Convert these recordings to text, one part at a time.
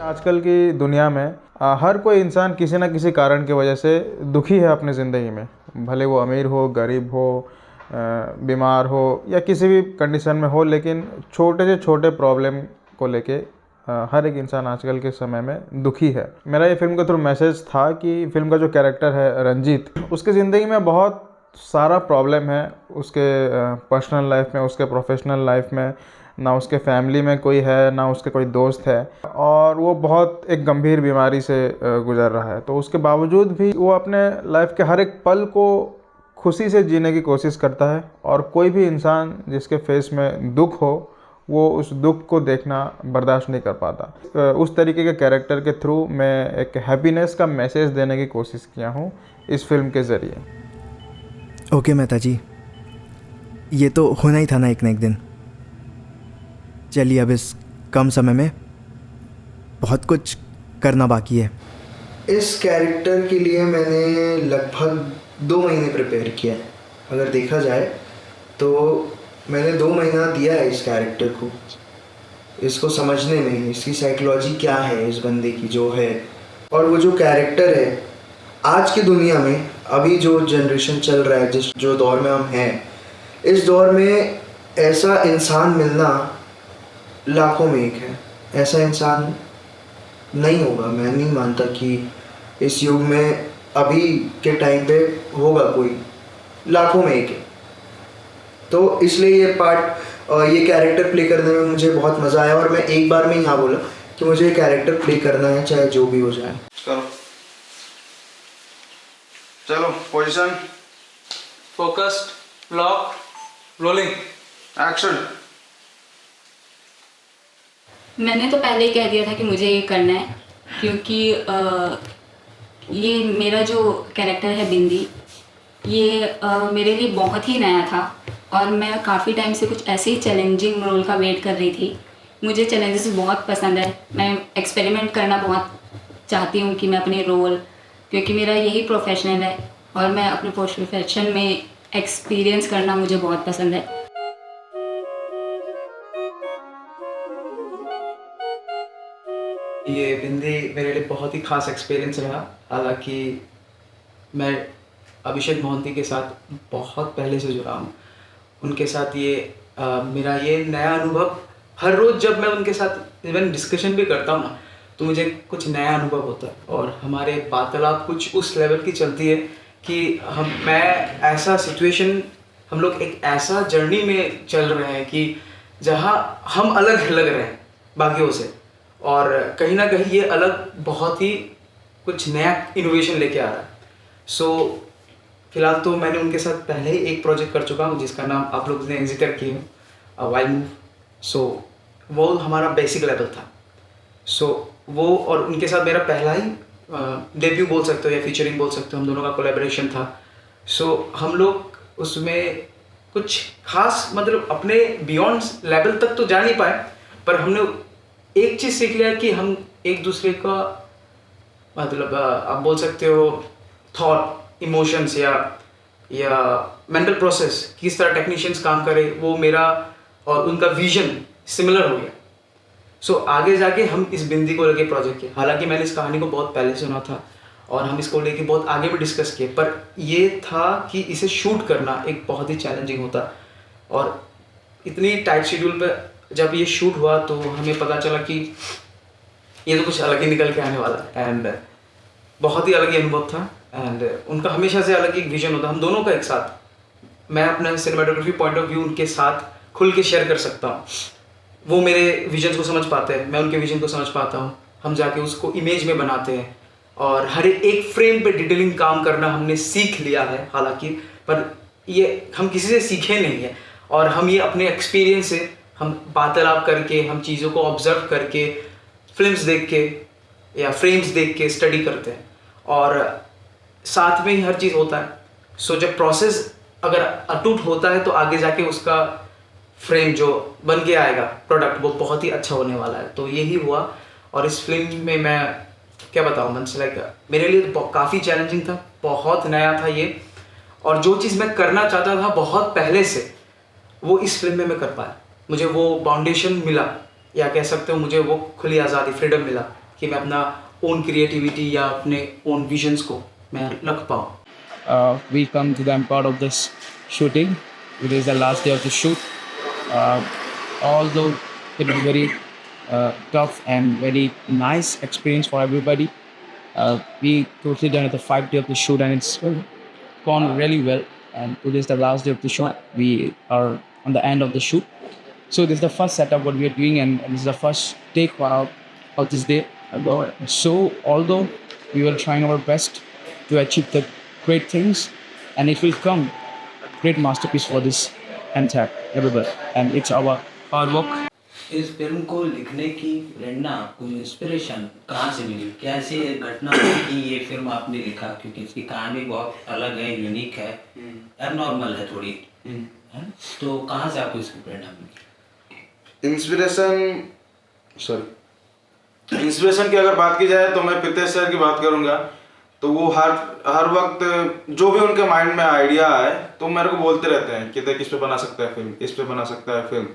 आजकल की दुनिया में हर कोई इंसान किसी न किसी कारण की वजह से दुखी है अपनी ज़िंदगी में। भले वो अमीर हो, गरीब हो, बीमार हो या किसी भी कंडीशन में हो, लेकिन छोटे से छोटे प्रॉब्लम को लेके हर एक इंसान आजकल के समय में दुखी है। मेरा ये फ़िल्म के थ्रू मैसेज था कि फ़िल्म का जो कैरेक्टर है रंजीत, उसकी ज़िंदगी में बहुत सारा प्रॉब्लम है। उसके पर्सनल लाइफ में, उसके प्रोफेशनल लाइफ में, ना उसके फैमिली में कोई है, ना उसके कोई दोस्त है, और वो बहुत एक गंभीर बीमारी से गुजर रहा है। तो उसके बावजूद भी वो अपने लाइफ के हर एक पल को खुशी से जीने की कोशिश करता है, और कोई भी इंसान जिसके फेस में दुख हो वो उस दुख को देखना बर्दाश्त नहीं कर पाता। उस तरीके के कैरेक्टर के थ्रू मैं एक हैप्पीनेस का मैसेज देने की कोशिश किया हूँ इस फिल्म के ज़रिए। ओके मेहता जी, ये तो होना ही था ना एक दिन। चलिए अब इस कम समय में बहुत कुछ करना बाकी है। इस कैरेक्टर के लिए मैंने लगभग 2 महीने प्रिपेयर किया है। अगर देखा जाए तो मैंने 2 महीना दिया है इस कैरेक्टर को, इसको समझने में, इसकी साइकोलॉजी क्या है इस बंदे की जो है। और वो जो कैरेक्टर है आज की दुनिया में, अभी जो जनरेशन चल रहा है, जो दौर में हम हैं, इस दौर में ऐसा इंसान मिलना लाखों में एक है। ऐसा इंसान नहीं होगा, मैं नहीं मानता कि इस युग में अभी के टाइम पे होगा कोई, लाखों में एक है। तो इसलिए ये कैरेक्टर प्ले करने में मुझे बहुत मज़ा आया, और मैं एक बार में यहाँ बोला कि मुझे ये कैरेक्टर प्ले करना है, चाहे जो भी हो जाए। चलो position, focused, lock, rolling, action. मैंने तो पहले ही कह दिया था कि मुझे ये करना है, क्योंकि ये मेरा जो कैरेक्टर है बिंदी, ये मेरे लिए बहुत ही नया था, और मैं काफ़ी टाइम से कुछ ऐसे ही चैलेंजिंग रोल का वेट कर रही थी। मुझे चैलेंजेस बहुत पसंद है, मैं एक्सपेरिमेंट करना बहुत चाहती हूँ कि मैं अपने रोल, क्योंकि मेरा यही प्रोफेशनल है और मैं अपने प्रोफेशन में एक्सपीरियंस करना मुझे बहुत पसंद है। ये बिंदी मेरे लिए बहुत ही ख़ास एक्सपीरियंस रहा। हालांकि मैं अभिषेक मोहंती के साथ बहुत पहले से जुड़ा हूँ, उनके साथ मेरा ये नया अनुभव, हर रोज़ जब मैं उनके साथ इवन डिस्कशन भी करता हूँ ना, तो मुझे कुछ नया अनुभव होता है, और हमारे वार्तालाप कुछ उस लेवल की चलती है कि हम लोग एक ऐसा जर्नी में चल रहे हैं कि जहाँ हम अलग लग रहे हैं बाकियों से, और कहीं ना कहीं ये अलग बहुत ही कुछ नया इनोवेशन लेके आ रहा है। सो फिलहाल तो मैंने उनके साथ पहले ही एक प्रोजेक्ट कर चुका हूँ जिसका नाम आप लोग ने जिक्र किया है, वाइल्ड मूव। सो वो हमारा बेसिक लेवल था। सो वो और उनके साथ मेरा पहला ही डेब्यू बोल सकते हो या फीचरिंग बोल सकते हो, हम दोनों का कोलैबोरेशन था। सो हम लोग उसमें कुछ खास मतलब अपने बियॉन्ड लेवल तक तो जा नहीं पाए, पर हमने एक चीज़ सीख लिया कि हम एक दूसरे का मतलब आप बोल सकते हो थॉट, इमोशंस या मेंटल प्रोसेस, किस तरह टेक्नीशियंस काम करे, वो मेरा और उनका विजन सिमिलर हो गया। सो आगे जाके हम इस बिंदी को लेके प्रोजेक्ट किए। हालांकि मैंने इस कहानी को बहुत पहले सुना था और हम इसको लेके बहुत आगे भी डिस्कस किए, पर ये था कि इसे शूट करना एक बहुत ही चैलेंजिंग होता, और इतनी टाइट शेड्यूल पे जब ये शूट हुआ तो हमें पता चला कि ये तो कुछ अलग ही निकल के आने वाला है, एंड बहुत ही अलग ही अनुभव था। एंड उनका हमेशा से अलग एक विजन होता, हम दोनों का एक साथ। मैं अपना सिनेमाटोग्राफी पॉइंट ऑफ व्यू उनके साथ खुल के शेयर कर सकता हूँ, वो मेरे विजन को समझ पाते हैं, मैं उनके विजन को समझ पाता हूँ। हम जाके उसको इमेज में बनाते हैं, और हर एक फ्रेम पे डिटेलिंग काम करना हमने सीख लिया है हालांकि, पर ये हम किसी से सीखे नहीं है, और हम ये अपने एक्सपीरियंस से, हम वार्तालाप करके, हम चीज़ों को ऑब्जर्व करके, फिल्म्स देख के या फ्रेम्स देख के स्टडी करते हैं, और साथ में ही हर चीज़ होता है। सो जब प्रोसेस अगर अटूट होता है तो आगे जाके उसका फ्रेम जो बन के आएगा प्रोडक्ट, वो बहुत ही अच्छा होने वाला है। तो यही हुआ, और इस फिल्म में मैं क्या बताऊँ, मन से लाइक मेरे लिए काफ़ी चैलेंजिंग था, बहुत नया था ये, और जो चीज़ मैं करना चाहता था बहुत पहले से, वो इस फिल्म में मैं कर पाया। मुझे वो फाउंडेशन मिला, या कह सकते हो मुझे वो खुली आज़ादी, फ्रीडम मिला कि मैं अपना ओन क्रिएटिविटी या अपने ओन विजन्स को मैं रख पाऊँ. We come to the end part of this shooting. It is the last day of the shoot. Although it was very tough and very nice experience for everybody. We totally done at the 5th day of the shoot and it's gone really well. And today is the last day of the shoot. We are on the end of the shoot. So this is the first setup what we are doing and this is the first take of this day. So although we were trying our best to achieve the great things and it will come great masterpiece for this entire everybody and it's our hard work. इस film को लिखने की प्रेरणा कोई inspiration कहाँ से मिली? कैसे एक घटना हुई कि ये फिल्म आपने लिखा? क्योंकि इसकी कहानी बहुत अलग है, यूनिक है, एबनॉर्मल है थोड़ी, है? तो कहाँ से आपको इसकी प्रेरणा मिली? इंस्पिरेशन की अगर बात की जाए तो मैं प्रीतेश सर की बात करूंगा. तो वो हर वक्त जो भी उनके माइंड में आइडिया आए तो मेरे को बोलते रहते हैं कि देख इस पे बना सकता है फिल्म, इस पे बना सकता है फिल्म.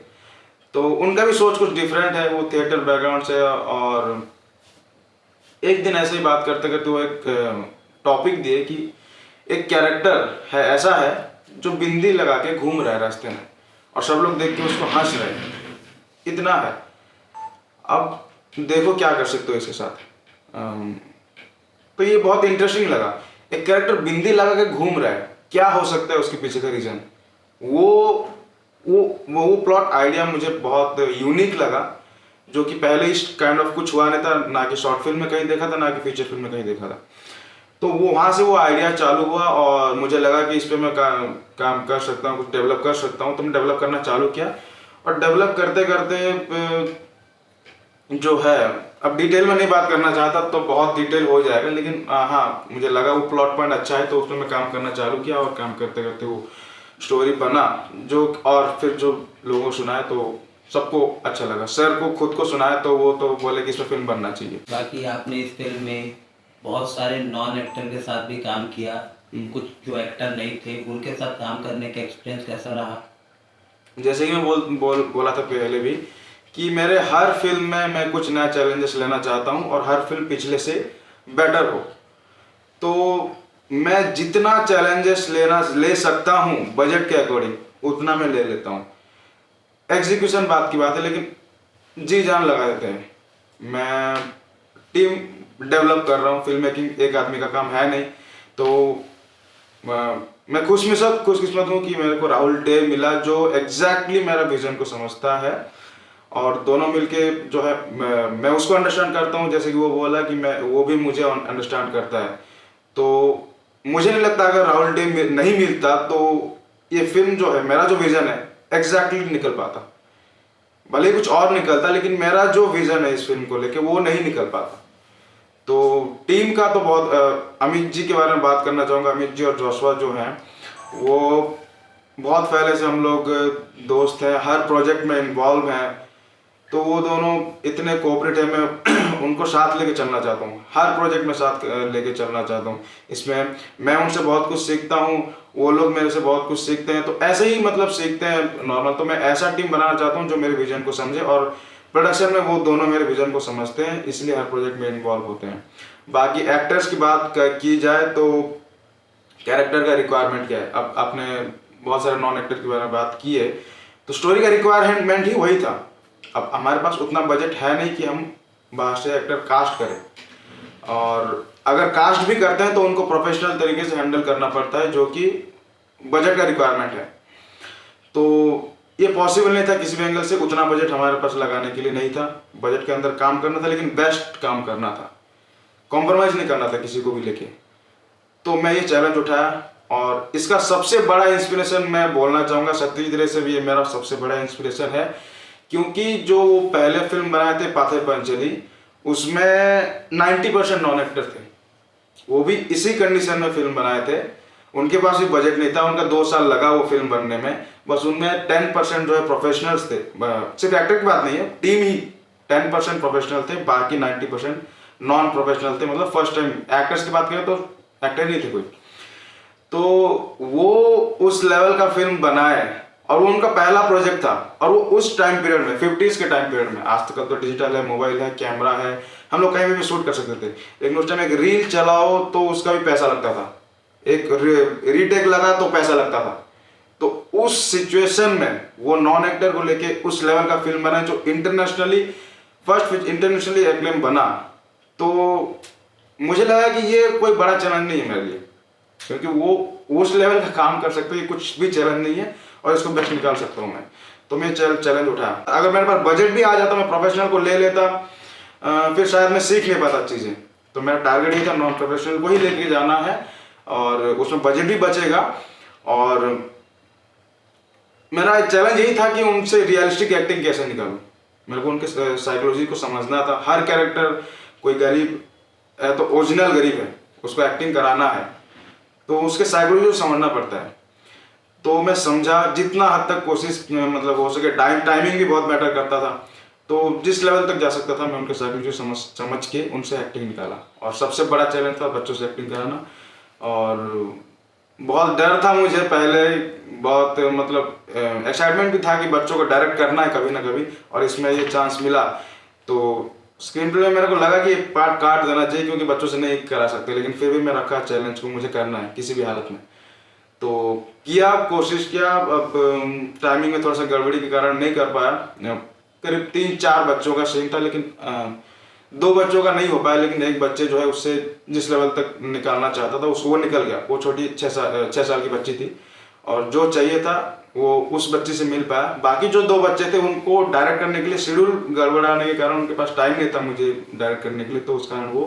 तो उनका भी सोच कुछ डिफरेंट है, वो थिएटर बैकग्राउंड से. और एक दिन ऐसे ही बात करते करते वो एक टॉपिक दिए कि एक कैरेक्टर है ऐसा है जो बिंदी लगा के घूम रहा है रास्ते में और सब लोग देख के उसको हंस रहे हैं. इतना है. अब देखो क्या कर सकते हो इसके साथ. तो ये बहुत इंटरेस्टिंग लगा. एक कैरेक्टर बिंदी लगा के घूम रहा है, क्या हो सकता है उसके पीछे का रीजन. वो प्लॉट आइडिया मुझे बहुत यूनिक लगा जो कि पहले इस काइंड ऑफ कुछ हुआ नहीं था, ना कि शॉर्ट फिल्म में कहीं देखा था, ना कि फीचर फिल्म में कहीं देखा था. तो वो वहाँ से वो आइडिया चालू हुआ और मुझे लगा कि इस पर मैं काम कर सकता हूँ, कुछ डेवलप कर सकता हूँ. तो मैं डेवलप करना चालू किया और डेवलप करते करते जो है, अब डिटेल में नहीं बात करना चाहता तो बहुत डिटेल हो जाएगा, लेकिन हाँ मुझे लगा वो प्लॉट पॉइंट अच्छा है तो उसमें मैं काम करना चालू किया और काम करते करते वो स्टोरी बना जो, और फिर जो लोगों को सुनाया तो सबको अच्छा लगा. सर को खुद को सुनाया तो वो तो बोले कि इसमें फिल्म बनना चाहिए. बाकी आपने इस फिल्म में बहुत सारे नॉन एक्टर के साथ भी काम किया, कुछ जो एक्टर नहीं थे उनके साथ काम करने का एक्सपीरियंस कैसा रहा? जैसे कि मैं बोला था पहले भी कि मेरे हर फिल्म में मैं कुछ नया चैलेंजेस लेना चाहता हूँ और हर फिल्म पिछले से बेटर हो. तो मैं जितना चैलेंजेस ले सकता हूँ बजट के अकॉर्डिंग उतना मैं ले लेता हूँ. एग्जीक्यूशन बात की बात है, लेकिन जी जान लगा देते हैं. मैं टीम डेवलप कर रहा हूँ. फिल्म मेकिंग एक आदमी का काम है नहीं. तो मैं खुशकिस्मत हूँ कि मेरे को राहुल डे मिला जो एग्जैक्टली मेरा विजन को समझता है और दोनों मिलके जो है मैं उसको अंडरस्टैंड करता हूँ जैसे कि वो बोला कि वो भी मुझे अंडरस्टैंड करता है. तो मुझे नहीं लगता अगर राहुल डे नहीं मिलता तो ये फिल्म जो है, मेरा जो विजन है एग्जैक्टली निकल पाता. भले कुछ और निकलता लेकिन मेरा जो विजन है इस फिल्म को लेके वो नहीं निकल पाता. तो टीम का तो बहुत अमित जी के बारे में बात करना चाहूँगा. अमित जी और जोशवा जो हैं वो बहुत पहले से हम लोग दोस्त हैं, हर प्रोजेक्ट में इन्वॉल्व हैं. तो वो दोनों इतने कोऑपरेटिव है, मैं उनको साथ लेके चलना चाहता हूँ. हर प्रोजेक्ट में साथ लेके चलना चाहता हूँ. इसमें मैं उनसे बहुत कुछ सीखता हूँ, वो लोग मेरे से बहुत कुछ सीखते हैं. तो ऐसे ही मतलब सीखते हैं नॉर्मल. तो मैं ऐसा टीम बनाना चाहता हूँ जो मेरे विजन को समझे और प्रोडक्शन में वो दोनों मेरे विजन को समझते हैं, इसलिए हर प्रोजेक्ट में इन्वॉल्व होते हैं. बाकी एक्टर्स की बात की जाए तो कैरेक्टर का रिक्वायरमेंट क्या है. अब आपने बहुत सारे नॉन एक्टर के बारे में बात की है तो स्टोरी का रिक्वायरमेंट ही वही था. अब हमारे पास उतना बजट है नहीं कि हम बाहर से एक्टर कास्ट करें, और अगर कास्ट भी करते हैं तो उनको प्रोफेशनल तरीके से हैंडल करना पड़ता है जो कि बजट का रिक्वायरमेंट है. तो ये पॉसिबल नहीं था किसी भी एंगल से. उतना बजट हमारे पास लगाने के लिए नहीं था. बजट के अंदर काम करना था लेकिन बेस्ट काम करना था, कॉम्प्रोमाइज़ नहीं करना था किसी को भी लेके. तो मैं ये चैलेंज उठाया और इसका सबसे बड़ा इंस्पिरेशन मैं बोलना चाहूँगा सत्यजीत रे से भी. ये मेरा सबसे बड़ा इंस्पिरेशन है क्योंकि जो पहले फिल्म बनाए थे पाथे पंचली उसमें 90% नॉन एक्टर थे. वो भी इसी कंडीशन में फिल्म बनाए थे. उनके पास भी बजट नहीं था, उनका 2 साल लगा वो फिल्म बनने में. बस उनमें 10% जो है प्रोफेशनल्स थे. सिर्फ एक्टर की बात नहीं है, टीम ही 10% प्रोफेशनल थे, बाकी 90% नॉन प्रोफेशनल थे. मतलब फर्स्ट टाइम एक्टर्स की बात करें तो एक्टर नहीं थे कोई. तो वो उस लेवल का फिल्म बनाए और वो उनका पहला प्रोजेक्ट था, और वो उस टाइम पीरियड में 50s के टाइम पीरियड में, आज तक तो डिजिटल है, मोबाइल है, कैमरा है, हम लोग कहीं भी शूट कर सकते थे, लेकिन उस टाइम एक रील चलाओ तो उसका भी पैसा लगता था, एक रीटेक लगा तो पैसा लगता था। तो उस सिचुएशन में वो नॉन एक्टर को लेके उस लेवल का फिल्म बना जो फर्स्ट इंटरनेशनली एक्लेम बना। तो मुझे लगा कि ये कोई बड़ा चैलेंज नहीं है मेरे लिए, क्योंकि वो उस लेवल का काम कर सकते हैं, ये कुछ भी चैलेंज नहीं है और इसको बेस्ट निकाल सकता हूँ मैं। तो मैं चैलेंज उठाया। अगर मेरे पास बजट भी आ जाता, मैं प्रोफेशनल को ले लेता, फिर शायद मैं सीख नहीं पाता चीज़ें। तो मेरा टारगेट ये था नॉन प्रोफेशनल को ही लेके जाना है, और उसमें बजट भी बचेगा। और मेरा चैलेंज यही था कि उनसे रियलिस्टिक एक्टिंग कैसे निकालूं। मेरे को उनके साइकोलॉजी को समझना था। हर कैरेक्टर, कोई गरीब है तो ओरिजिनल गरीब है, उसको एक्टिंग कराना है तो उसके साइकोलॉजी को समझना पड़ता है। तो मैं समझा, जितना हद तक कोशिश मतलब हो सके। टाइमिंग भी बहुत मैटर करता था, तो जिस लेवल तक जा सकता था मैं उनके साइकोलॉजी समझ के उनसे एक्टिंग निकाला। और सबसे बड़ा चैलेंज था बच्चों से एक्टिंग कराना। और बहुत डर था मुझे पहले, बहुत मतलब एक्साइटमेंट भी था कि बच्चों को डायरेक्ट करना है कभी ना कभी, और इसमें ये चांस मिला। तो स्क्रीन प्ले में मेरे को लगा कि ये पार्ट काट देना चाहिए, क्योंकि बच्चों से नहीं करा सकते, लेकिन फिर भी मैं रखा चैलेंज को, मुझे करना है किसी भी हालत में। तो किया, कोशिश किया। अब टाइमिंग में थोड़ा सा गड़बड़ी के कारण नहीं कर पाया। करीब 3-4 बच्चों का सीन था, लेकिन 2 बच्चों का नहीं हो पाया। लेकिन एक बच्चे जो है उससे जिस लेवल तक निकालना चाहता था वो निकल गया। वो छोटी 6 साल की बच्ची थी, और जो चाहिए था वो उस बच्चे से मिल पाया। बाकी जो 2 बच्चे थे उनको डायरेक्ट करने के लिए शेड्यूल गड़बड़ाने के कारण उनके पास टाइम नहीं था मुझे डायरेक्ट करने के लिए, तो उस कारण वो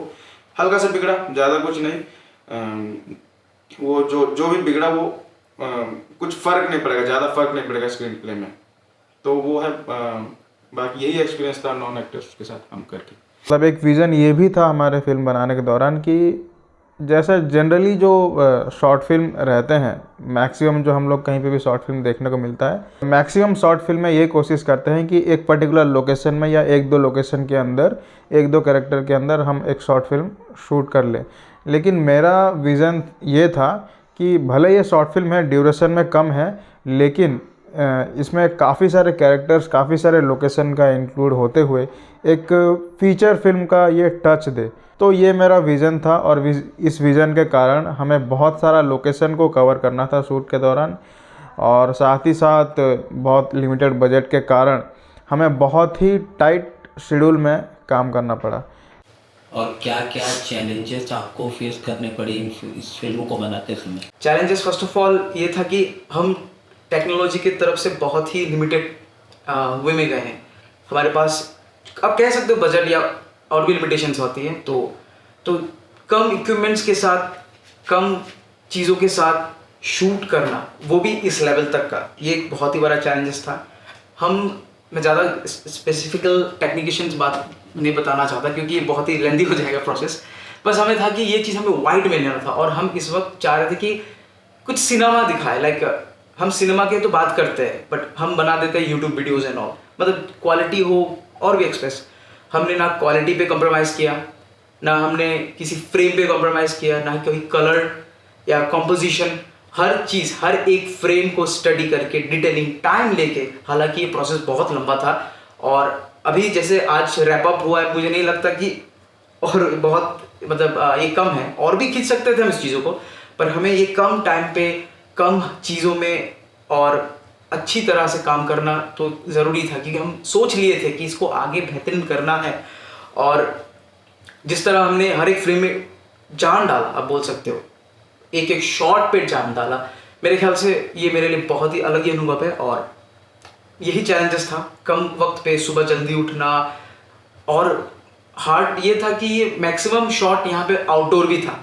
हल्का सा बिगड़ा, ज़्यादा कुछ नहीं। वो जो भी बिगड़ा वो कुछ फर्क नहीं पड़ेगा, ज़्यादा फर्क नहीं पड़ेगा स्क्रीन प्ले में। तो वो है, बाकी यही एक्सपीरियंस था नॉन एक्टर्स के साथ काम करके। मतलब एक विज़न ये भी था हमारे फिल्म बनाने के दौरान कि जैसा जनरली जो शॉर्ट फिल्म रहते हैं, मैक्सिमम जो हम लोग कहीं पे भी शॉर्ट फिल्म देखने को मिलता है, मैक्सिमम शॉर्ट फिल्म में ये कोशिश करते हैं कि एक पर्टिकुलर लोकेशन में या 1-2 लोकेशन के अंदर 1-2 कैरेक्टर के अंदर हम एक शॉर्ट फिल्म शूट कर लें। लेकिन मेरा विज़न ये था कि भले ये शॉर्ट फिल्म है, ड्यूरेशन में कम है, लेकिन इसमें काफ़ी सारे कैरेक्टर्स, काफ़ी सारे लोकेशन का इंक्लूड होते हुए एक फीचर फिल्म का ये टच दे। तो ये मेरा विज़न था, और इस विज़न के कारण हमें बहुत सारा लोकेशन को कवर करना था शूट के दौरान, और साथ ही साथ बहुत लिमिटेड बजट के कारण हमें बहुत ही टाइट शेड्यूल में काम करना पड़ा। और क्या क्या चैलेंजेस आपको फेस करने पड़े इस फिल्म को बनाते समय? चैलेंजेस फर्स्ट ऑफ ऑल ये था कि हम टेक्नोलॉजी की तरफ से बहुत ही लिमिटेड वे में गए हैं। हमारे पास आप कह सकते हो बजट या और भी लिमिटेशंस होती हैं, तो कम इक्विपमेंट्स के साथ, कम चीज़ों के साथ शूट करना, वो भी इस लेवल तक का, ये एक बहुत ही बड़ा चैलेंजेस था। मैं ज़्यादा स्पेसिफिकल टेक्निकेशंस बात नहीं बताना चाहता, क्योंकि ये बहुत ही लेंदी हो जाएगा प्रोसेस। बस हमें था कि ये चीज़ हमें वाइड में लेना था, और हम इस वक्त चाह रहे थे कि कुछ सिनेमा दिखाए। लाइक हम सिनेमा के तो बात करते हैं, बट हम बना देते हैं यूट्यूब वीडियोज़ एंड ऑल, मतलब क्वालिटी हो और भी एक्सप्रेस। हमने ना क्वालिटी पे कॉम्प्रोमाइज़ किया, ना हमने किसी फ्रेम पे कॉम्प्रोमाइज़ किया, ना कभी कलर या कॉम्पोजिशन। हर चीज़, हर एक फ्रेम को स्टडी करके, डिटेलिंग, टाइम लेके। हालांकि ये प्रोसेस बहुत लंबा था, और अभी जैसे आज रैप अप हुआ है, मुझे नहीं लगता कि और बहुत मतलब ये कम है, और भी खींच सकते थे हम इस चीज़ों को, पर हमें ये कम टाइम पे, कम चीज़ों में और अच्छी तरह से काम करना तो ज़रूरी था, क्योंकि हम सोच लिए थे कि इसको आगे बेहतरीन करना है। और जिस तरह हमने हर एक फ्रेम में जान डाला, आप बोल सकते हो, एक एक शॉट पे जान डाला, मेरे ख्याल से ये मेरे लिए बहुत ही अलग ही अनुभव है। और यही चैलेंजेस था, कम वक्त पे सुबह जल्दी उठना, और हार्ड ये था कि ये मैक्सिमम शॉट यहाँ पे आउटडोर भी था,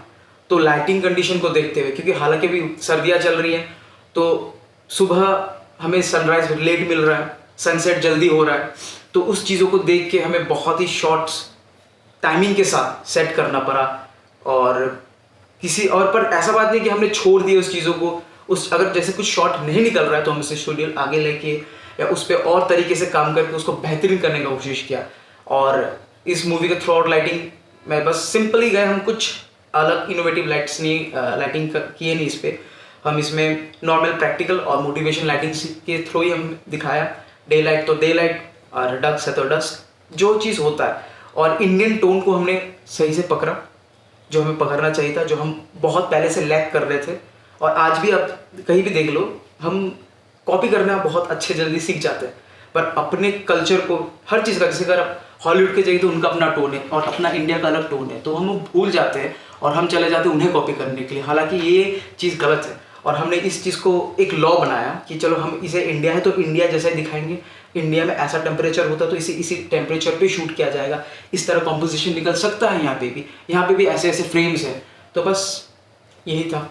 तो लाइटिंग कंडीशन को देखते हुए, क्योंकि हालांकि अभी सर्दियाँ चल रही हैं, तो सुबह हमें सनराइज लेट मिल रहा है, सनसेट जल्दी हो रहा है, तो उस चीज़ों को देख के हमें बहुत ही शॉट्स टाइमिंग के साथ सेट करना पड़ा। और किसी और पर ऐसा बात नहीं कि हमने छोड़ दिया उस चीज़ों को, अगर जैसे कुछ शॉट नहीं निकल रहा है तो हम इसे शेड्यूल आगे लेके या उस पर और तरीके से काम करके उसको बेहतरीन करने की कोशिश किया। और इस मूवी का थ्रू आउट लाइटिंग में बस सिंपली गए हम, कुछ अलग इनोवेटिव लाइटिंग किए नहीं इस पर। हम इसमें नॉर्मल प्रैक्टिकल और मोटिवेशन लाइटिंग के थ्रू ही हम दिखाया। डे लाइट तो डे लाइट और डस्क है तो डस्क, जो चीज़ होता है। और इंडियन टोन को हमने सही से पकड़ा, जो हमें पकड़ना चाहिए था, जो हम बहुत पहले से लैक कर रहे थे। और आज भी आप कहीं भी देख लो, हम कॉपी करना बहुत अच्छे जल्दी सीख जाते हैं, पर अपने कल्चर को हर चीज़ का, जैसे अगर आप हॉलीवुड के जाइए तो उनका अपना टोन है और अपना इंडिया का अलग टोन है, तो हम भूल जाते हैं और हम चले जाते हैं उन्हें कॉपी करने के लिए। हालांकि ये चीज़ गलत है और हमने इस चीज़ को एक लॉ बनाया कि चलो हम इसे इंडिया है तो इंडिया जैसा ही दिखाएंगे। इंडिया में ऐसा टेम्परेचर होता है तो इसी टेम्परेचर पे शूट किया जाएगा। इस तरह कॉम्पोजिशन निकल सकता है। यहाँ पे भी ऐसे ऐसे फ्रेम्स हैं। तो बस यही था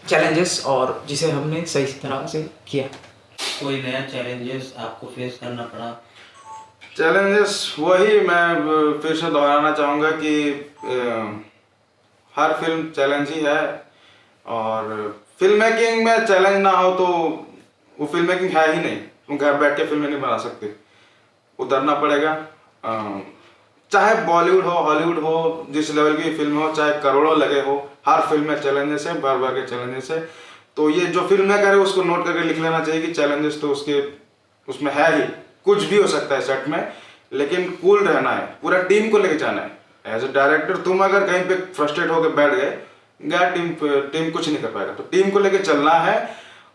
चैलेंजेस और जिसे हमने सही तरह से किया। कोई नया चैलेंजेस आपको फेस करना पड़ा? चैलेंजेस वही मैं फिर से दोहराना चाहूँगा कि हर फिल्म चैलेंज ही है, और फिल्म मेकिंग में चैलेंज ना हो तो वो फिल्म मेकिंग है ही नहीं। तुम घर बैठ के फिल्में नहीं बना सकते, उतरना पड़ेगा। चाहे बॉलीवुड हो, हॉलीवुड हो, जिस लेवल की फिल्म हो, चाहे करोड़ों लगे हो, हर फिल्म में चैलेंजेस है, बार बार के चैलेंजेस है। तो ये जो फिल्म मेकर है उसको नोट करके लिख लेना चाहिए कि चैलेंजेस तो उसमें है ही। कुछ भी हो सकता है सेट में, लेकिन कूल रहना है, पूरा टीम को लेके जाना है। एज ए डायरेक्टर तुम अगर कहीं पे फ्रस्ट्रेट होकर बैठ गए, टीम कुछ नहीं कर पाएगा। तो टीम को लेके चलना है,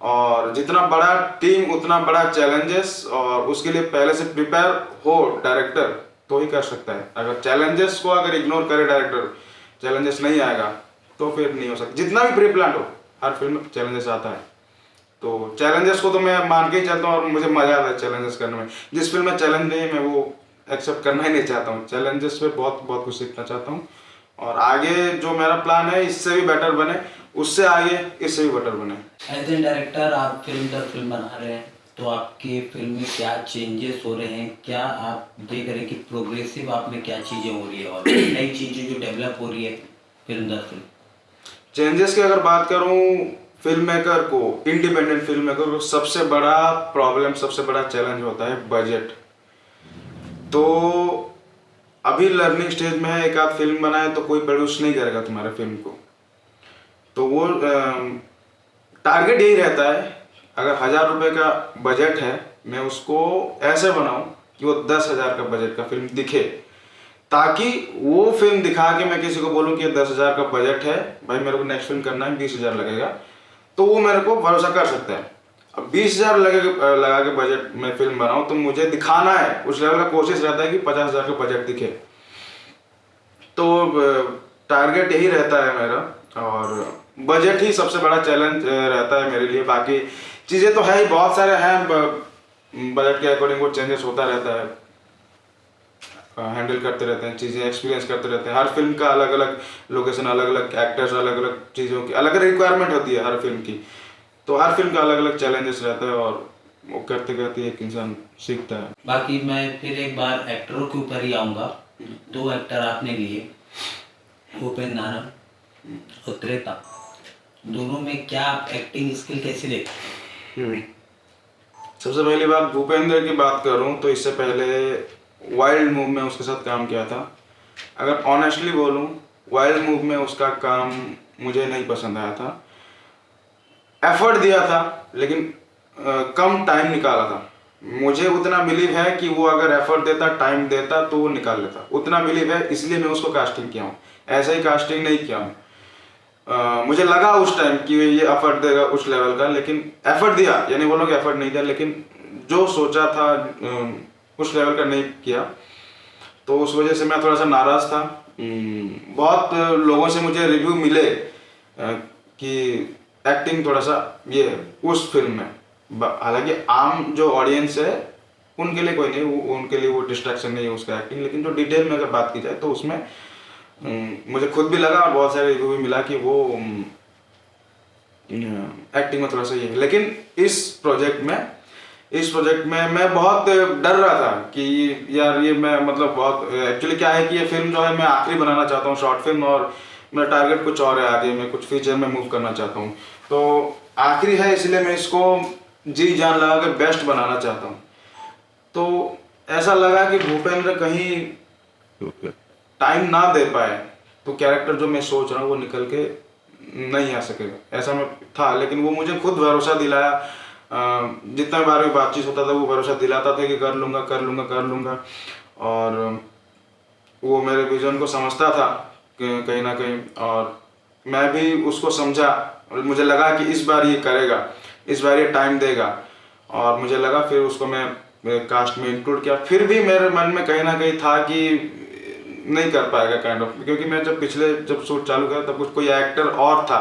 और जितना बड़ा टीम उतना बड़ा चैलेंजेस, और उसके लिए पहले से प्रिपेयर हो डायरेक्टर तो ही कर सकता है। अगर चैलेंजेस को अगर इग्नोर करे डायरेक्टर, चैलेंजेस नहीं आएगा तो फिर नहीं हो सकता। जितना भी प्री प्लान हो, हर फिल्म में चैलेंजेस आता है। तो चैलेंजेस को तो मैं मान के ही चलता हूँ और मुझे मजा आता है चैलेंजेस करने में। जिस फिल्म में चैलेंज नहीं है मैं वो एक्सेप्ट करना ही नहीं चाहता हूँ। चैलेंजेस पे बहुत बहुत कुछ सीखना चाहता हूँ, और आगे जो मेरा प्लान है इससे भी बेटर बने, उससे आगे इससे भी बेटर बने। एज ए डायरेक्टर आप फिल्म दर फिल्म बना रहे हैं, तो आपके फिल्म में क्या चेंजेस हो रहे हैं? क्या आप देख रहे हैं कि प्रोग्रेसिव आप में क्या चीज़ें हो रही है और नई चीज़ें जो डेवलप हो रही है फिल्म दर फिल्म? चेंजेस की अगर बात करूं, फिल्म मेकर को, इंडिपेंडेंट फिल्म मेकर को सबसे बड़ा प्रॉब्लम, सबसे बड़ा चैलेंज होता है बजट। तो अभी लर्निंग स्टेज में है, एक आध फिल्म बनाए तो कोई प्रोड्यूस नहीं करेगा तुम्हारे फिल्म को। तो वो टारगेट यही रहता है, अगर 1000 रुपये का बजट है, मैं उसको ऐसे बनाऊं कि वो 10,000 का बजट का फिल्म दिखे, ताकि वो फिल्म दिखा के मैं किसी को बोलूं कि 10,000 का बजट है भाई, मेरे को नेक्स्ट फिल्म करना है, 20,000 लगेगा, तो वो मेरे को भरोसा कर सकता है। अब 20,000 लगा के बजट में फिल्म बनाऊं तो मुझे दिखाना है, उस लेवल का कोशिश रहता है कि 50,000 का बजट दिखे। तो टारगेट यही रहता है मेरा, और बजट ही सबसे बड़ा चैलेंज रहता है मेरे लिए। बाकी चीज़ें तो है ही, बहुत सारे हैं, बजट के अकॉर्डिंग वो चेंजेस होता रहता है, हैंडल करते रहते हैं चीज़ें, एक्सपीरियंस करते रहते हैं। हर फिल्म का अलग अलग लोकेशन, अलग अलग एक्टर्स, अलग अलग चीज़ों की अलग अलग रिक्वायरमेंट होती है हर फिल्म की। तो हर फिल्म का अलग अलग चैलेंजेस रहता है, और वो करते करते एक इंसान सीखता है। बाकी मैं फिर एक बार एक्टरों के ऊपर ही आऊँगा। 2 एक्टर आपने लिए, भूपेंद्र नानक और त्रेता, दोनों में क्या आप एक्टिंग स्किल कैसे देखते हैं? सबसे पहली बात, भूपेंद्र की बात करूं तो इससे पहले वाइल्ड मूव में उसके साथ काम किया था। अगर ऑनेस्टली बोलूं, वाइल्ड मूव में उसका काम मुझे नहीं पसंद आया था। एफर्ट दिया था लेकिन कम टाइम निकाला था। मुझे उतना बिलीव है कि वो अगर एफर्ट देता, टाइम देता तो वो निकाल लेता, उतना बिलीव है, इसलिए मैं उसको कास्टिंग किया हूँ। ऐसे ही कास्टिंग नहीं किया हूँ। मुझे लगा उस टाइम कि ये एफर्ट देगा उस लेवल का, लेकिन एफर्ट दिया, यानी बोलो कि एफर्ट नहीं दिया, लेकिन जो सोचा था उस लेवल का नहीं किया। तो उस वजह से मैं थोड़ा सा नाराज़ था। बहुत लोगों से मुझे रिव्यू मिले कि एक्टिंग थोड़ा सा ये उस फिल्म में, हालांकि आम जो ऑडियंस है उनके लिए कोई नहीं, उनके लिए वो डिस्ट्रैक्शन नहीं है उसका एक्टिंग, लेकिन जो डिटेल में अगर बात की जाए तो उसमें मुझे खुद भी लगा और बहुत सारे रिव्यू भी मिला कि वो एक्टिंग में थोड़ा सा ये है। लेकिन इस प्रोजेक्ट में मैं बहुत डर रहा था कि यार ये मैं मतलब बहुत, एक्चुअली क्या है कि ये फिल्म जो है मैं आखिरी बनाना चाहता हूँ, शॉर्ट फिल्म, और मेरा टारगेट कुछ और है आगे, मैं कुछ फीचर में मूव करना चाहता हूँ। तो आखिरी है इसलिए मैं इसको जी जान लगा कर बेस्ट बनाना चाहता हूँ। तो ऐसा लगा कि भूपेंद्र कहीं टाइम ना दे पाए तो कैरेक्टर जो मैं सोच रहा हूँ वो निकल के नहीं आ सकेगा ऐसा मैं था, लेकिन वो मुझे खुद भरोसा दिलाया। जितना बार में बातचीत होता था वो भरोसा दिलाता था कि कर लूँगा कर लूँगा कर लूँगा, और वो मेरे विजन को समझता था कहीं ना कहीं, और मैं भी उसको समझा और मुझे लगा कि इस बार ये करेगा, इस बार ये टाइम देगा, और मुझे लगा फिर उसको मैं कास्ट में इंक्लूड किया। फिर भी मेरे मन में कहीं ना कहीं था कि नहीं कर पाएगा काइंड ऑफ, क्योंकि मैं जब शूट चालू किया तब कुछ कोई एक्टर और था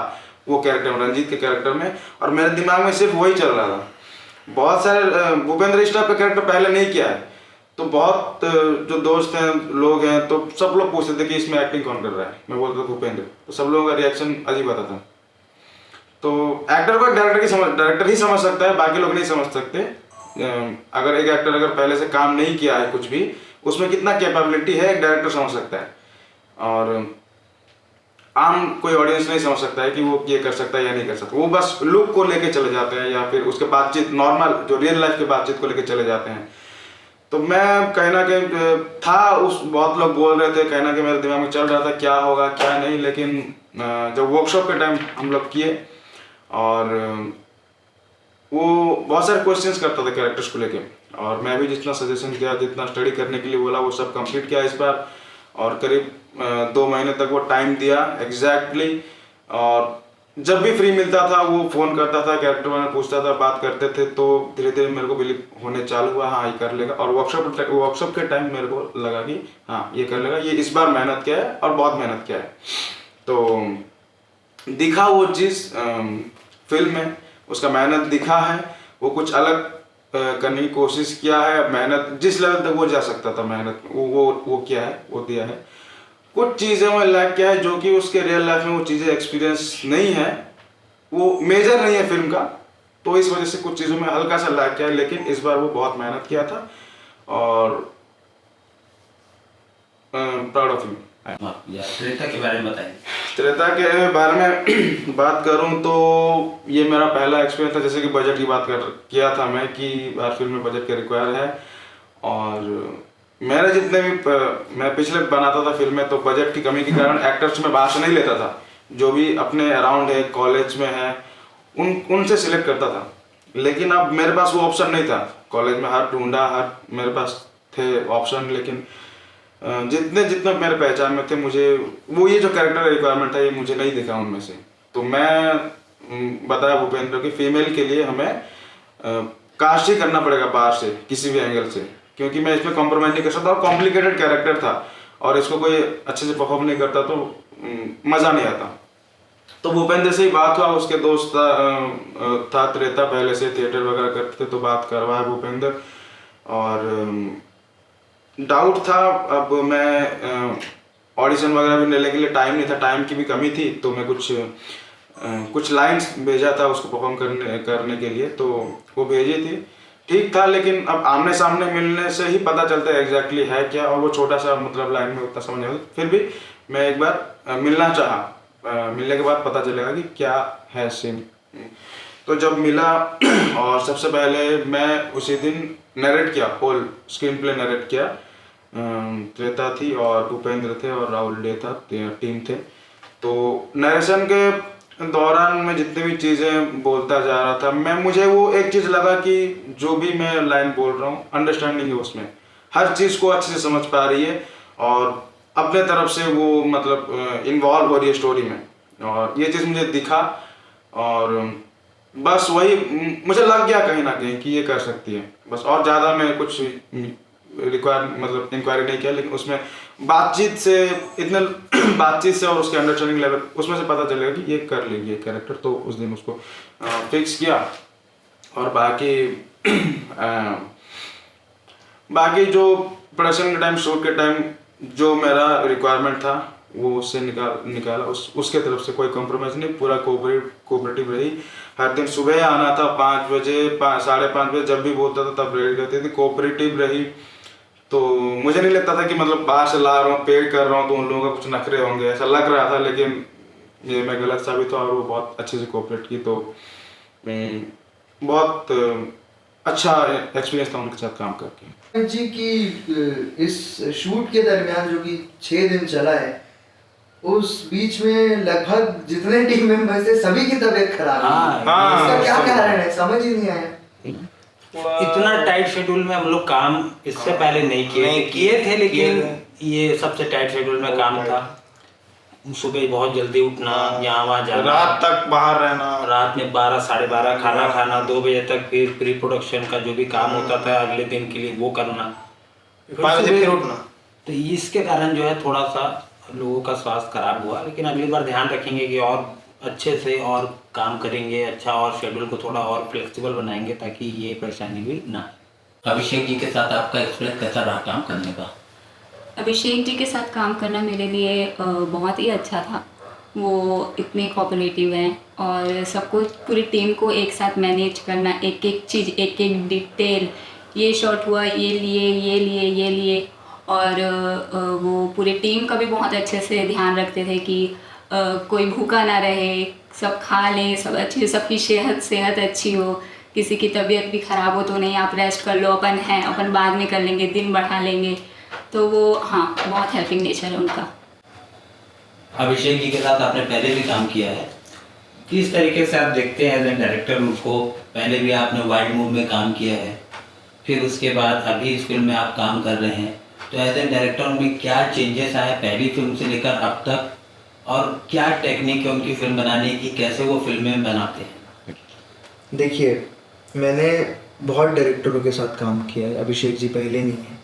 वो कैरेक्टर में, रंजीत के कैरेक्टर में, और मेरे दिमाग में सिर्फ वही चल रहा था। बहुत सारे भूपेंद्र स्टाफ का कैरेक्टर पहले नहीं किया है, तो बहुत जो दोस्त हैं लोग हैं तो सब लोग पूछते थे कि इसमें एक्टिंग कौन कर रहा है, मैं बोलता था भूपेंद्र, तो सब लोगों का रिएक्शन अजीब आता था। तो एक्टर को डायरेक्टर ही समझ सकता है, बाकी लोग नहीं समझ सकते। अगर एक एक्टर अगर पहले से काम नहीं किया है कुछ भी, उसमें कितना कैपेबिलिटी है एक डायरेक्टर समझ सकता है, और आम कोई ऑडियंस नहीं समझ सकता है कि वो ये कर सकता है या नहीं कर सकता। वो बस लुक को लेके चले जाते हैं या फिर उसके बातचीत नॉर्मल जो रियल लाइफ की बातचीत को लेके चले जाते हैं। तो मैं कहीं ना कहीं था उस, बहुत लोग बोल रहे थे, कहीं ना कहीं मेरे दिमाग में चल रहा था क्या होगा क्या नहीं, लेकिन जब वर्कशॉप के टाइम हम लोग किए और वो बहुत सारे क्वेश्चंस करता था कैरेक्टर्स को लेके, और मैं भी जितना सजेशन किया, जितना स्टडी करने के लिए बोला, वो सब कंप्लीट किया इस बार, और करीब 2 महीने तक वो टाइम दिया एग्जैक्टली। और जब भी फ्री मिलता था वो फ़ोन करता था, कैरेक्टर में पूछता था, बात करते थे, तो धीरे धीरे मेरे को बिलीव होने चालू हुआ, हाँ ये कर लेगा। और वर्कशॉप के टाइम मेरे को लगा कि हाँ ये कर लेगा, ये इस बार मेहनत किया है और बहुत मेहनत किया है। तो दिखा वो चीज़ फिल्म में, उसका मेहनत दिखा है, वो कुछ अलग करने की कोशिश किया है, मेहनत जिस लेवल तक वो जा सकता था मेहनत वो किया है, वो दिया है। कुछ चीज़ें वो लैक किया है जो कि उसके रियल लाइफ में वो चीज़ें एक्सपीरियंस नहीं है, वो मेजर नहीं है फिल्म का, तो इस वजह से कुछ चीज़ों में हल्का सा लैक किया है। लेकिन इस बार वो बहुत मेहनत किया था और प्राउड ऑफ हिम। त्रेता के बारे में बताएं। त्रेता के बारे में बात करूं तो ये मेरा पहला एक्सपीरियंस था। जैसे कि बजट की बात किया था मैं कि हर फिल्म में बजट के रिक्वायर है, और मेरे जितने भी मैं पिछले बनाता था फिल्में, तो बजट की कमी के कारण एक्टर्स में बाहर से नहीं लेता था, जो भी अपने अराउंड है, कॉलेज में है, उनसे सिलेक्ट करता था। लेकिन अब मेरे पास वो ऑप्शन नहीं था, कॉलेज में हर ढूंढा, हर मेरे पास थे ऑप्शन, लेकिन जितने मेरे पहचान में थे, मुझे वो ये जो कैरेक्टर रिक्वायरमेंट था ये मुझे नहीं दिखा उनमें से। तो मैं बताया भूपेंद्र कि फीमेल के लिए हमें कास्ट ही करना पड़ेगा बाहर से, किसी भी एंगल से, क्योंकि मैं इसमें कॉम्प्रोमाइज नहीं कर सकता, और कॉम्प्लिकेटेड कैरेक्टर था और इसको कोई अच्छे से परफॉर्म नहीं करता तो मज़ा नहीं आता। तो भूपेंद्र से ही बात हुआ, उसके दोस्त था त्रेता, पहले से थिएटर वगैरह करते थे, तो बात करवाया भूपेंद्र। और डाउट था, अब मैं ऑडिशन वगैरह भी लेने के लिए टाइम नहीं था, टाइम की भी कमी थी, तो मैं कुछ लाइंस भेजा था उसको परफॉर्म करने के लिए, तो वो भेजी थी, ठीक था। लेकिन अब आमने सामने मिलने से ही पता चलता है एग्जैक्टली है क्या, और वो छोटा सा मतलब लाइन में उतना समझ नहीं आता। फिर भी मैं एक बार मिलना चाहा, मिलने के बाद पता चलेगा कि क्या है सीन। तो जब मिला और सबसे पहले मैं उसी दिन नरेट किया, होल स्क्रीन प्ले नरेट किया। त्रेता थी और भूपेंद्र थे और राहुल डे था, टीम थे। तो नरेशन के दौरान मैं जितनी भी चीज़ें बोलता जा रहा था, मुझे वो एक चीज़ लगा कि जो भी मैं लाइन बोल रहा हूँ अंडरस्टैंडिंग है उसमें, हर चीज़ को अच्छे से समझ पा रही है और अपने तरफ से वो मतलब इन्वॉल्व हो रही है स्टोरी में, और ये चीज़ मुझे दिखा। और बस वही मुझे लग गया कहीं ना कहीं कि ये कर सकती है, बस। और ज़्यादा मैं कुछ इंक्वायरी नहीं किया, लेकिन उसमें बातचीत से और उसके अंडरस्टैंडिंग लेवल उसमें से पता चलेगा कि ये कर लेगी ये कैरेक्टर। तो उस दिन उसको फिक्स किया, और बाकी जो प्रोडक्शन के टाइम, शूट के टाइम जो मेरा रिक्वायरमेंट था वो उससे निकाला, उसके तरफ से कोई कॉम्प्रोमाइज़ नहीं, पूरा कोऑपरेटिव रही। हर दिन सुबह आना था 5 बजे, 5:30 बजे, जब भी बोलता था तब रेडी रहती थी, कोऑपरेटिव रही। तो मुझे नहीं लगता था कि मतलब बाहर से ला रहा हूँ, पेड कर रहा हूँ तो उन लोगों का कुछ नखरे होंगे, ऐसा लग रहा था, लेकिन ये मैं गलत साबित हुआ और वो बहुत अच्छे से कोऑपरेट की। तो बहुत अच्छा एक्सपीरियंस था उनके साथ काम करके। जी कि इस शूट के दरमियान जो कि 6 दिन चला है, उस बीच में लगभग जितने टीम मेंबर्स थे सभी की तबीयत खराब हुई। हाँ, इसका क्या कारण है समझ ही नहीं आया। इतना टाइट शेड्यूल में हम लोग काम इससे पहले नहीं किए थे, लेकिन ये सबसे टाइट शेड्यूल में काम था। सुबह बहुत जल्दी उठना, यहाँ वहाँ जाना, रात तक बाहर रहना, रात में 12 साढ़े 12 खाना खाना, 2 बजे तक फिर प्री प्रोडक्शन का जो भी काम होता था अगले दिन के लिए वो करना, 5 बजे फिर उठना। तो इसके कारण जो है थोड़ा सा लोगों का स्वास्थ्य खराब हुआ। लेकिन अगली बार ध्यान रखेंगे कि और अच्छे से और काम करेंगे, अच्छा, और शेड्यूल को थोड़ा और फ्लेक्सिबल बनाएंगे ताकि ये परेशानी भी ना आए। अभिषेक जी के साथ आपका एक्सपीरियंस कैसा रहा काम करने का? अभिषेक जी के साथ काम करना मेरे लिए बहुत ही अच्छा था। वो इतने कोऑपरेटिव हैं और सबको, पूरी टीम को एक साथ मैनेज करना, एक एक चीज़, एक एक डिटेल, ये शॉट हुआ, ये लिए और वो पूरी टीम का भी बहुत अच्छे से ध्यान रखते थे कि कोई भूखा ना रहे, सब खा लें, सब अच्छी, सबकी सेहत अच्छी हो, किसी की तबीयत भी ख़राब हो तो नहीं, आप रेस्ट कर लो, अपन बाद में कर लेंगे, दिन बढ़ा लेंगे। तो वो हाँ, बहुत हेल्पिंग नेचर है उनका। अभिषेक जी के साथ आपने पहले भी काम किया है, किस तरीके से आप देखते हैं एज ए डायरेक्टर उसको? पहले भी आपने वाइड मूव में काम किया है, फिर उसके बाद अभी इस फिल्म में आप काम कर रहे हैं, तो एज ए डायरेक्टर में क्या चेंजेस आए पहली फिल्म से लेकर अब तक, और क्या टेक्निक है उनकी फिल्म बनाने की, कैसे वो फिल्में बनाते हैं? देखिए, मैंने बहुत डायरेक्टरों के साथ काम किया है, अभिषेक जी पहले नहीं है।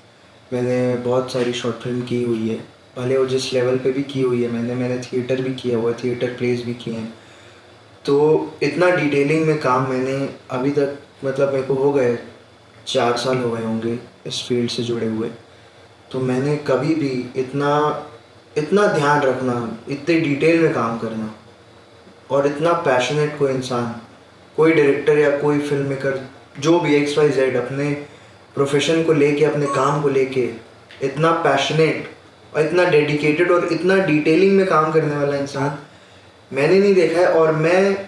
मैंने बहुत सारी शॉर्ट फिल्म की हुई है, भले वो जिस लेवल पे भी की हुई है, मैंने थिएटर भी किया हुआ है, थिएटर प्लेस भी किए हैं। तो इतना डिटेलिंग में काम मैंने अभी तक, मतलब मेरे को हो गए 4 साल हो गए होंगे इस फील्ड से जुड़े हुए, तो मैंने कभी भी इतना ध्यान रखना, इतने डिटेल में काम करना और इतना पैशनेट कोई इंसान, कोई डायरेक्टर या कोई फिल्म मेकर जो भी XYZ अपने प्रोफेशन को लेके, अपने काम को लेके इतना पैशनेट और इतना डेडिकेटेड और इतना डिटेलिंग में काम करने वाला इंसान मैंने नहीं देखा है। और मैं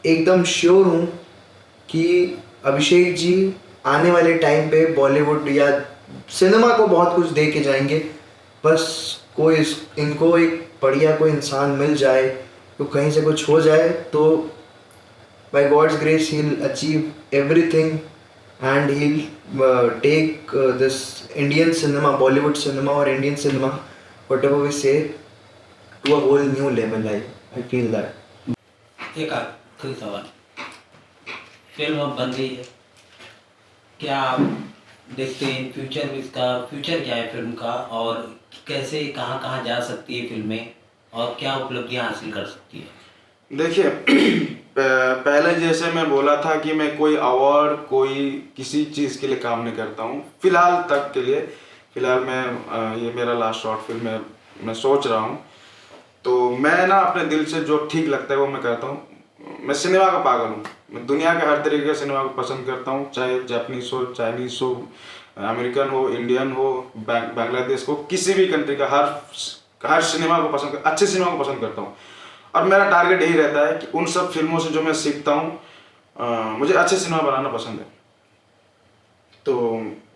एकदम श्योर हूँ कि अभिषेक जी आने वाले टाइम पे बॉलीवुड या सिनेमा को बहुत कुछ दे के जाएंगे। बस कोई इनको एक बढ़िया कोई इंसान मिल जाए, तो कहीं से कुछ हो जाए, तो by God's grace he'll achieve everything and he'll take this Indian cinema, Bollywood cinema or Indian cinema, whatever we say, to a whole new level. I feel that. एक आखिरी सवाल, फिल्म अब बन गई है, क्या आप देखते हैं फ्यूचर, इसका फ्यूचर क्या है फिल्म का, और कैसे कहाँ जा सकती है फिल्में और क्या उपलब्धियाँ हासिल कर सकती है? देखिए, पहले जैसे मैं बोला था कि मैं कोई अवार्ड, कोई किसी चीज़ के लिए काम नहीं करता हूँ फिलहाल तक के लिए। फिलहाल मैं ये मेरा लास्ट शॉर्ट फिल्म है, मैं सोच रहा हूँ, तो मैं ना अपने दिल से जो ठीक लगता है वो मैं करता हूँ। मैं सिनेमा का पागल हूँ, मैं दुनिया के हर तरीके के सिनेमा को पसंद करता हूँ, चाहे जापानीज हो, चाइनीज़ हो, अमेरिकन हो, इंडियन हो, बांग्लादेश हो, किसी भी कंट्री का हर सिनेमा को पसंद, अच्छे सिनेमा को पसंद करता हूँ। और मेरा टारगेट यही रहता है कि उन सब फिल्मों से जो मैं सीखता हूँ, मुझे अच्छे सिनेमा बनाना पसंद है, तो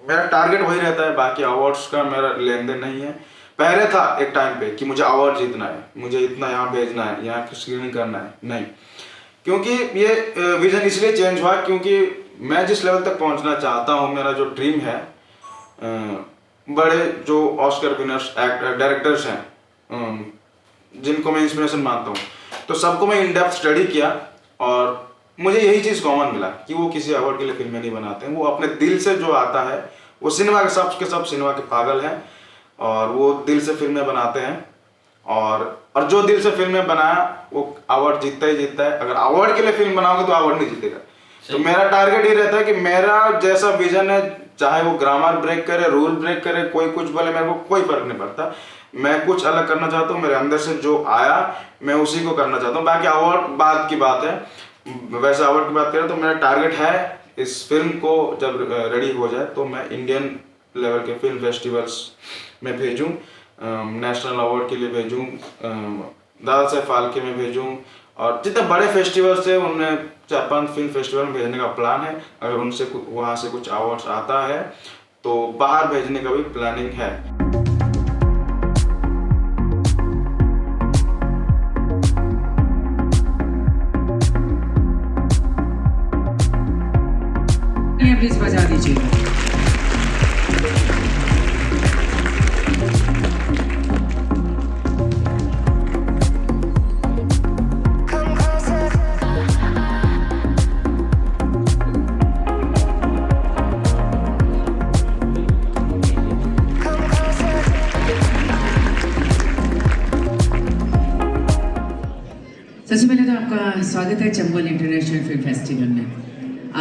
मेरा टारगेट वही रहता है। बाकी अवार्ड्स का मेरा लेन देन नहीं है। पहले था एक टाइम पे कि मुझे अवार्ड जीतना है, मुझे इतना यहाँ भेजना है, यहाँ स्क्रीनिंग करना है, नहीं, क्योंकि ये विजन इसलिए चेंज हुआ क्योंकि मैं जिस लेवल तक पहुँचना चाहता हूँ, मेरा जो ड्रीम है, बड़े जो ऑस्कर विनर्स डायरेक्टर्स हैं जिनको मैं इंस्पिरेशन मानता हूँ, तो सबको मैं इन डेप्थ स्टडी किया और मुझे यही चीज़ कॉमन मिला कि वो किसी अवार्ड के लिए फिल्में नहीं बनाते हैं, वो अपने दिल से जो आता है, वो सिनेमा के सब सिनेमा के पागल हैं और वो दिल से फिल्में बनाते हैं। और जो दिल से फिल्में बनाया वो अवार्ड जीतता ही जीतता है। अगर अवार्ड के लिए फिल्म बनाओगे तो अवार्ड नहीं जीतेगा। तो मेरा टारगेट ये रहता है कि मेरा जैसा विजन है, चाहे वो ग्रामर ब्रेक करे, रूल ब्रेक करे, कोई कुछ बोले, मेरे को कोई फर्क नहीं पड़ता। मैं कुछ अलग करना चाहता हूँ, मेरे अंदर से जो आया मैं उसी को करना चाहता हूँ। बाकी अवार्ड बाद की बात है। वैसे अवार्ड की बात करें तो मेरा टारगेट है इस फिल्म को जब रेडी हो जाए तो मैं इंडियन लेवल के फिल्म फेस्टिवल्स में भेजूँ, नेशनल अवार्ड के लिए भेजूँ, दादा साहब फाल्के में भेजूँ, और जितने बड़े फेस्टिवल्स है उनमें 4-5 फिल्म फेस्टिवल में भेजने का प्लान है। अगर उनसे वहाँ से कुछ अवार्ड्स आता है तो बाहर भेजने का भी प्लानिंग है। प्लीज बजा दीजिएगा। सबसे पहले तो आपका स्वागत है चंबल इंटरनेशनल फिल्म फेस्टिवल में।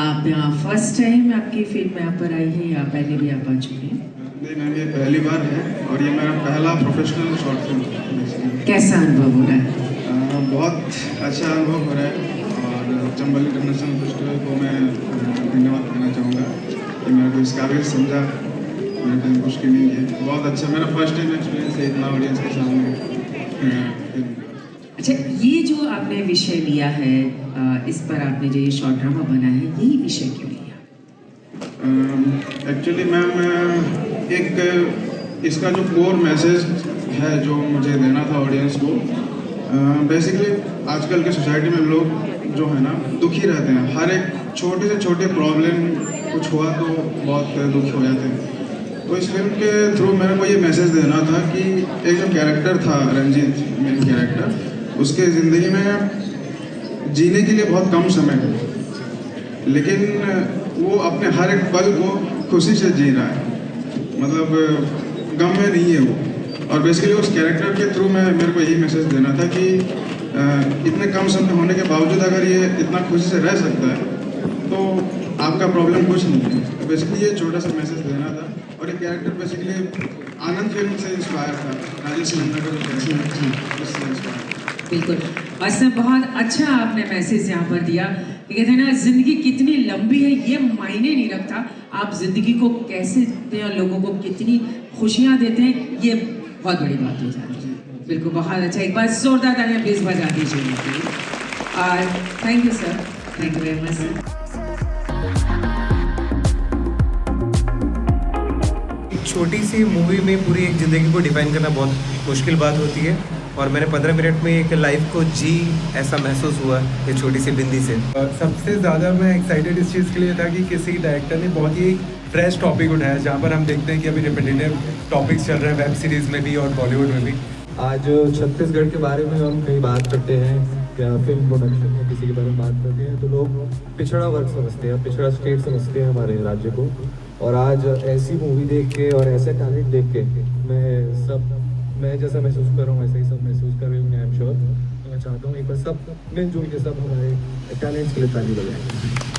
आप यहाँ फर्स्ट टाइम आपकी फिल्म यहाँ पर आई है या पहले भी आप आ चुके हैं? नहीं मैम, ये पहली बार है और ये मेरा पहला प्रोफेशनल शॉर्ट फिल्म। कैसा अनुभव हो रहा है? बहुत अच्छा अनुभव हो रहा है और चंबल इंटरनेशनल फेस्टिवल को मैं धन्यवाद कहना चाहूँगा कि मेरे को इस काबिल समझा। मेरे टाइम मुश्किल नहीं है, बहुत अच्छा मेरा फर्स्ट टाइम एक्सपीरियंस है इतना ऑडियंस के सामने। अच्छा, ये जो आपने विषय लिया है, इस पर आपने जो ये शॉर्ट ड्रामा बना है, यही विषय क्यों लिया? एक्चुअली मैम एक इसका जो कोर मैसेज है जो मुझे देना था ऑडियंस को, बेसिकली आजकल के सोसाइटी में लोग जो है ना दुखी रहते हैं। हर एक छोटे से छोटे प्रॉब्लम कुछ हुआ तो बहुत दुखी हो जाते हैं। तो इस फिल्म के थ्रू मेरे को ये मैसेज देना था कि एक जो कैरेक्टर था रंजीत, मेन कैरेक्टर, उसके ज़िंदगी में जीने के लिए बहुत कम समय है, लेकिन वो अपने हर एक पल को खुशी से जी रहा है, मतलब गम में नहीं है वो। और बेसिकली उस कैरेक्टर के थ्रू मैं मेरे को यही मैसेज देना था कि इतने कम समय होने के बावजूद अगर ये इतना खुशी से रह सकता है तो आपका प्रॉब्लम कुछ नहीं है। बेसिकली ये छोटा सा मैसेज देना था। और ये कैरेक्टर बेसिकली आनंद फिल्म से इंस्पायर था, राजेश खन्ना का जो कैरेक्टर उससे इंस्पायर। बिल्कुल, और इसमें बहुत अच्छा आपने मैसेज यहाँ पर दिया कि कहते हैं ना, जिंदगी कितनी लंबी है ये मायने नहीं रखता, आप जिंदगी को कैसे देते हैं और लोगों को कितनी खुशियाँ देते हैं, ये बहुत बड़ी बात हो जाती है। बिल्कुल, बहुत अच्छा, एक बार जोरदार तालियां प्लीज बजा दीजिए। और thank you sir, thank you very much sir. छोटी सी मूवी में पूरी एक ज़िंदगी को डिफाइन करना बहुत मुश्किल बात होती है और मैंने 15 मिनट में एक लाइफ को जी ऐसा महसूस हुआ ये छोटी सी बिंदी से। सबसे ज़्यादा मैं एक्साइटेड इस चीज़ के लिए था कि किसी डायरेक्टर ने बहुत ही फ्रेश टॉपिक उठाया, जहाँ पर हम देखते हैं कि अभी रिपीटेटिव टॉपिक्स चल रहे हैं वेब सीरीज़ में भी और बॉलीवुड में भी। आज छत्तीसगढ़ के बारे में हम कहीं बात करते हैं या फिल्म प्रोडक्शन में किसी के बारे में बात करते हैं तो लोग पिछड़ा वर्ग समझते हैं, पिछड़ा स्टेट समझते हैं हमारे राज्य को। और आज ऐसी मूवी देख के और ऐसे टैलेंट देख के मैं जैसा महसूस कर रहा हूँ ऐसा ही सब महसूस कर रहे होंगे, आई एम श्योर। तो मैं चाहता हूँ एक बार सब मिलजुल के सब हमारे टैलेंट्स के लिए ताली बजाएं।